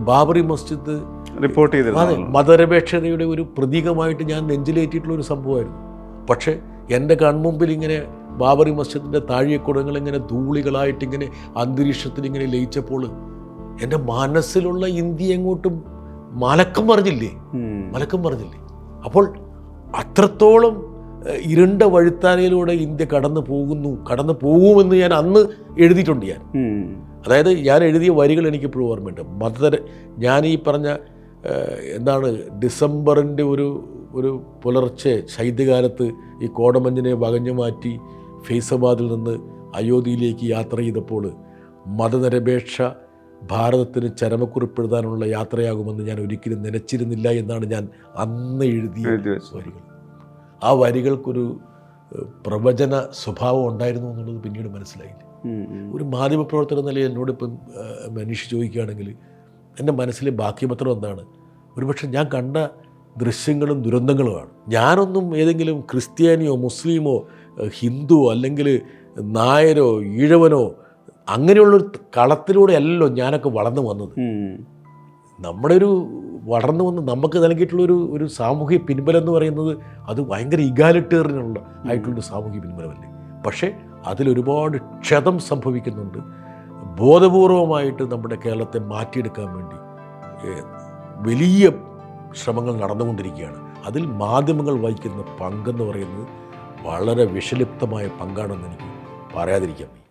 Babri Masjid report ചെയ്തിരുന്നു. അതെ, മതനിരപേക്ഷതയുടെ ഒരു പ്രതീകമായിട്ട് ഞാൻ നെഞ്ചിലേറ്റിയിട്ടുള്ള ഒരു സംഭവമായിരുന്നു. പക്ഷേ എൻ്റെ കൺമുമ്പിൽ ഇങ്ങനെ ബാബറി മസ്ജിദിൻ്റെ താഴിയക്കുടങ്ങൾ ഇങ്ങനെ ധൂളികളായിട്ടിങ്ങനെ അന്തരീക്ഷത്തിൽ ഇങ്ങനെ ലയിച്ചപ്പോൾ എൻ്റെ മനസ്സിലുള്ള ഇന്ത്യ എങ്ങോട്ടും മലക്കം പറഞ്ഞില്ലേ. അപ്പോൾ അത്രത്തോളം ഇരുണ്ട വഴിത്താരയിലൂടെ ഇന്ത്യ കടന്നു പോകുമെന്ന് ഞാൻ അന്ന് എഴുതിയിട്ടുണ്ട്. അതായത് ഞാൻ എഴുതിയ വരികൾ എനിക്കിപ്പോഴും ഓർമ്മയുണ്ട്. ഞാൻ ഈ പറഞ്ഞ എന്താണ് ഡിസംബറിൻ്റെ ഒരു പുലർച്ചെ ശൈത്യകാലത്ത് ഈ കോടമഞ്ഞിനെ വകഞ്ഞു മാറ്റി ഫൈസാബാദിൽ നിന്ന് അയോധ്യയിലേക്ക് യാത്ര ചെയ്തപ്പോൾ മതനിരപേക്ഷ ഭാരതത്തിന് ചരമക്കുറിപ്പെഴുതാനുള്ള യാത്രയാകുമെന്ന് ഞാൻ ഒരിക്കലും നനച്ചിരുന്നില്ല എന്നാണ് ഞാൻ അന്ന് എഴുതിയ വരികൾ. ആ വരികൾക്കൊരു പ്രവചന സ്വഭാവം ഉണ്ടായിരുന്നു എന്നുള്ളത് പിന്നീട് മനസ്സിലായില്ല. ഒരു മാധ്യമപ്രവർത്തന നിലയിൽ എന്നോടിപ്പം മനീഷ് ചോദിക്കുകയാണെങ്കിൽ എൻ്റെ മനസ്സിലെ ബാക്കിപത്രം എന്താണ്? ഒരുപക്ഷെ ഞാൻ കണ്ട ദൃശ്യങ്ങളും ദുരന്തങ്ങളുമാണ്. ഞാനൊന്നും ഏതെങ്കിലും ക്രിസ്ത്യാനിയോ മുസ്ലിമോ ഹിന്ദുവോ അല്ലെങ്കിൽ നായരോ ഈഴവനോ അങ്ങനെയുള്ളൊരു കളത്തിലൂടെ അല്ലല്ലോ ഞാനൊക്കെ വളർന്നു വന്നത്. നമ്മുടെ വളർന്നു വന്ന് നമുക്ക് നൽകിയിട്ടുള്ളൊരു സാമൂഹിക പിൻബലം എന്ന് പറയുന്നത് അത് ഭയങ്കര ഇഗാലിറ്റേറിയനുള്ള ആയിട്ടുള്ളൊരു സാമൂഹിക പിൻബലമല്ലേ. പക്ഷേ അതിലൊരുപാട് ക്ഷതം സംഭവിക്കുന്നുണ്ട്. ബോധപൂർവമായിട്ട് നമ്മുടെ കേരളത്തെ മാറ്റിയെടുക്കാൻ വേണ്ടി വലിയ ശ്രമങ്ങൾ നടന്നുകൊണ്ടിരിക്കുകയാണ്. അതിൽ മാധ്യമങ്ങൾ വഹിക്കുന്ന പങ്കെന്ന് പറയുന്നത് വളരെ വിഷലിപ്തമായ പങ്കാണെന്ന് എനിക്ക് പറയാതിരിക്കാൻ വയ്യ.